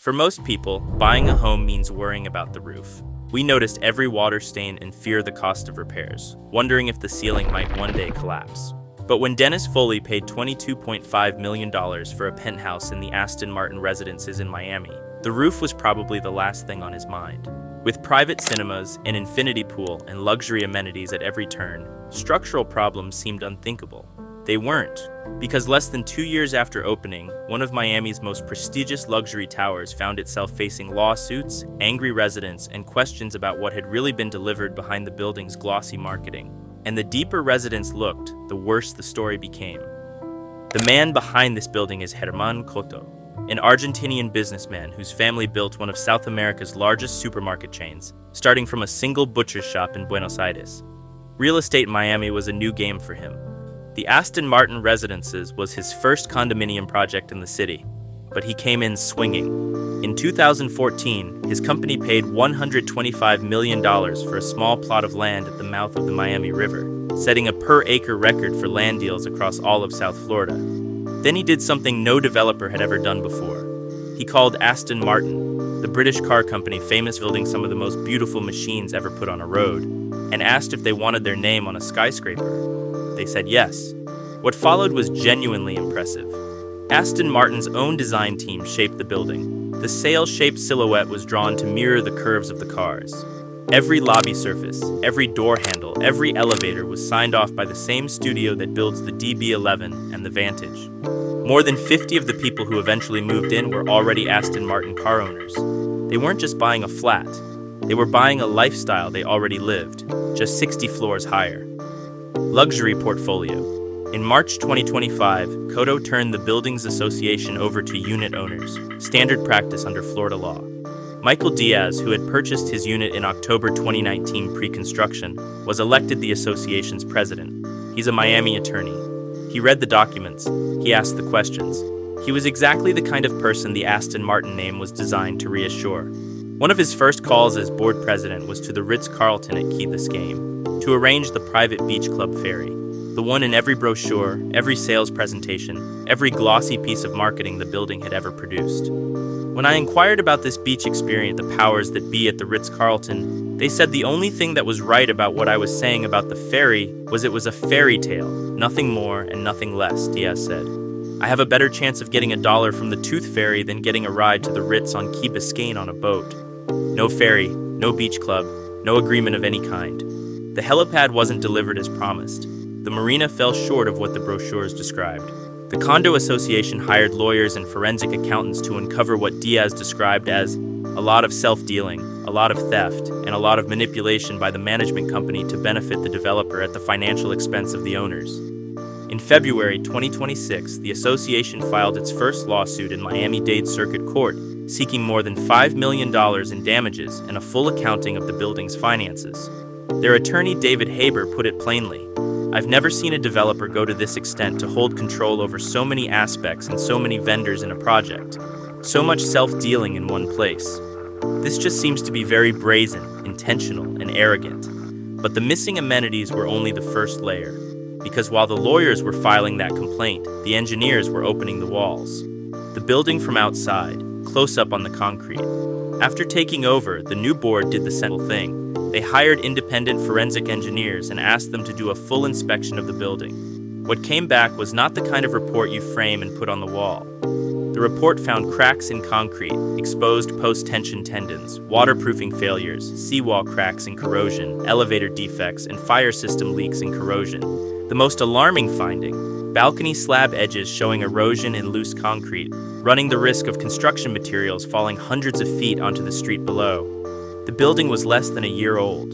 For most people, buying a home means worrying about the roof. We noticed every water stain and fear the cost of repairs, wondering if the ceiling might one day collapse. But when Dennis Foley paid $22.5 million for a penthouse in the Aston Martin Residences in Miami, the roof was probably the last thing on his mind. With private cinemas, an infinity pool, and luxury amenities at every turn, structural problems seemed unthinkable. They weren't, because less than 2 years after opening, one of Miami's most prestigious luxury towers found itself facing lawsuits, angry residents, and questions about what had really been delivered behind the building's glossy marketing. And the deeper residents looked, the worse the story became. The man behind this building is Germán Coto, an Argentinian businessman whose family built one of South America's largest supermarket chains, starting from a single butcher's shop in Buenos Aires. Real estate in Miami was a new game for him. The Aston Martin Residences was his first condominium project in the city, but he came in swinging. In 2014, his company paid $125 million for a small plot of land at the mouth of the Miami River, setting a per-acre record for land deals across all of South Florida. Then he did something no developer had ever done before. He called Aston Martin, the British car company famous for building some of the most beautiful machines ever put on a road, and asked if they wanted their name on a skyscraper. They said yes. What followed was genuinely impressive. Aston Martin's own design team shaped the building. The sail-shaped silhouette was drawn to mirror the curves of the cars. Every lobby surface, every door handle, every elevator was signed off by the same studio that builds the DB11 and the Vantage. More than 50 of the people who eventually moved in were already Aston Martin car owners. They weren't just buying a flat. They were buying a lifestyle they already lived, just 60 floors higher. Luxury portfolio. In March 2025, Coto turned the Buildings Association over to unit owners, standard practice under Florida law. Michael Diaz, who had purchased his unit in October 2019 pre-construction, was elected the association's president. He's a Miami attorney. He read the documents. He asked the questions. He was exactly the kind of person the Aston Martin name was designed to reassure. One of his first calls as board president was to the Ritz-Carlton at Key Biscayne to arrange the private beach club ferry, the one in every brochure, every sales presentation, every glossy piece of marketing the building had ever produced. When I inquired about this beach experience, the powers that be at the Ritz-Carlton, they said the only thing that was right about what I was saying about the ferry was it was a fairy tale, nothing more and nothing less, Diaz said. I have a better chance of getting $1 from the Tooth Ferry than getting a ride to the Ritz on Key Biscayne on a boat. No ferry, no beach club, no agreement of any kind. The helipad wasn't delivered as promised. The marina fell short of what the brochures described. The condo association hired lawyers and forensic accountants to uncover what Diaz described as a lot of self-dealing, a lot of theft, and a lot of manipulation by the management company to benefit the developer at the financial expense of the owners. In February 2026, the association filed its first lawsuit in Miami-Dade Circuit Court, seeking more than $5 million in damages and a full accounting of the building's finances. Their attorney David Haber put it plainly, "I've never seen a developer go to this extent to hold control over so many aspects and so many vendors in a project. So much self-dealing in one place. This just seems to be very brazen, intentional, and arrogant." But the missing amenities were only the first layer, because while the lawyers were filing that complaint, the engineers were opening the walls. The building from outside, close up on the concrete. After taking over, the new board did the central thing. They hired independent forensic engineers and asked them to do a full inspection of the building. What came back was not the kind of report you frame and put on the wall. The report found cracks in concrete, exposed post-tension tendons, waterproofing failures, seawall cracks and corrosion, elevator defects, and fire system leaks and corrosion. The most alarming finding, balcony slab edges showing erosion in loose concrete, running the risk of construction materials falling hundreds of feet onto the street below. The building was less than a year old.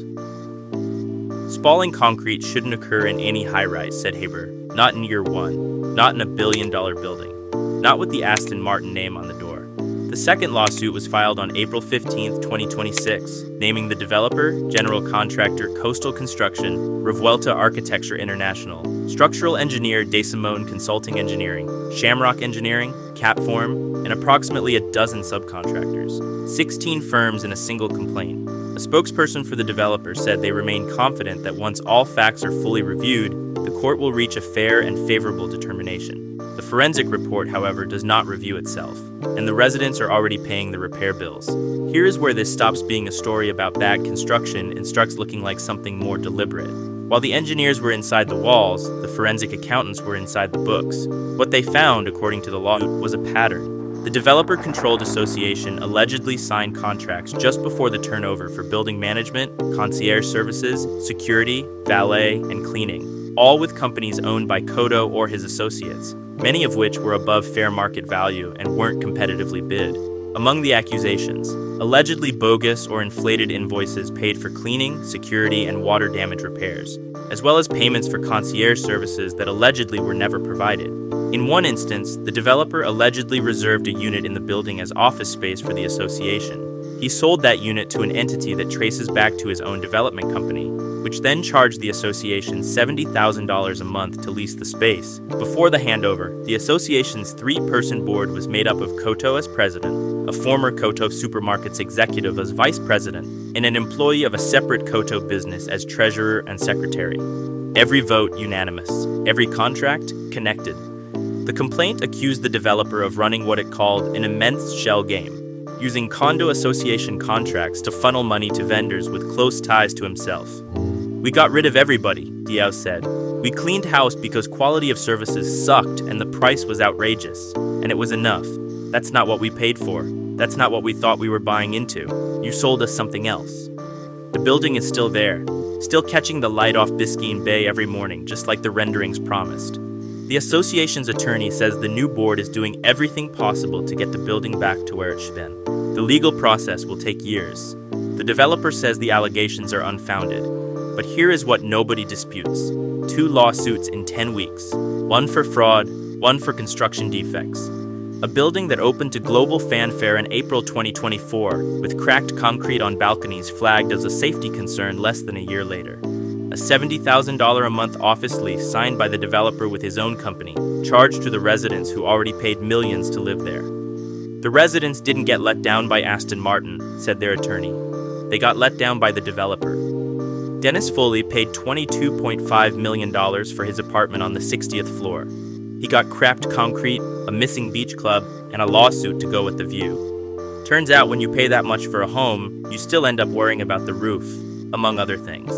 Spalling concrete shouldn't occur in any high-rise, said Haber. Not in year one. Not in a billion-dollar building. Not with the Aston Martin name on the door. The second lawsuit was filed on April 15, 2026, naming the developer, general contractor Coastal Construction, Revuelta Architecture International, structural engineer De Simone Consulting Engineering, Shamrock Engineering, Capform, and approximately a dozen subcontractors. 16 firms in a single complaint. A spokesperson for the developer said they remain confident that once all facts are fully reviewed, the court will reach a fair and favorable determination. The forensic report, however, does not review itself, and the residents are already paying the repair bills. Here is where this stops being a story about bad construction and starts looking like something more deliberate. While the engineers were inside the walls, the forensic accountants were inside the books. What they found, according to the lawsuit, was a pattern. The developer-controlled association allegedly signed contracts just before the turnover for building management, concierge services, security, valet, and cleaning, all with companies owned by Cotto or his associates, many of which were above fair market value and weren't competitively bid. Among the accusations, allegedly bogus or inflated invoices paid for cleaning, security, and water damage repairs, as well as payments for concierge services that allegedly were never provided. In one instance, the developer allegedly reserved a unit in the building as office space for the association. He sold that unit to an entity that traces back to his own development company, which then charged the association $70,000 a month to lease the space. Before the handover, the association's three-person board was made up of Cotto as president, a former Cotto Supermarkets executive as vice president, and an employee of a separate Cotto business as treasurer and secretary. Every vote unanimous, every contract connected. The complaint accused the developer of running what it called an immense shell game, using condo association contracts to funnel money to vendors with close ties to himself. "We got rid of everybody," Diaz said. "We cleaned house because quality of services sucked and the price was outrageous. And it was enough. That's not what we paid for. That's not what we thought we were buying into. You sold us something else." The building is still there, still catching the light off Biscayne Bay every morning, just like the renderings promised. The association's attorney says the new board is doing everything possible to get the building back to where it should have been. The legal process will take years. The developer says the allegations are unfounded. But here is what nobody disputes. 2 lawsuits in 10 weeks. One for fraud, one for construction defects. A building that opened to global fanfare in April 2024, with cracked concrete on balconies flagged as a safety concern less than a year later. A $70,000 a month office lease signed by the developer with his own company, charged to the residents who already paid millions to live there. The residents didn't get let down by Aston Martin, said their attorney. They got let down by the developer. Dennis Foley paid $22.5 million for his apartment on the 60th floor. He got cracked concrete, a missing beach club, and a lawsuit to go with the view. Turns out when you pay that much for a home, you still end up worrying about the roof, among other things.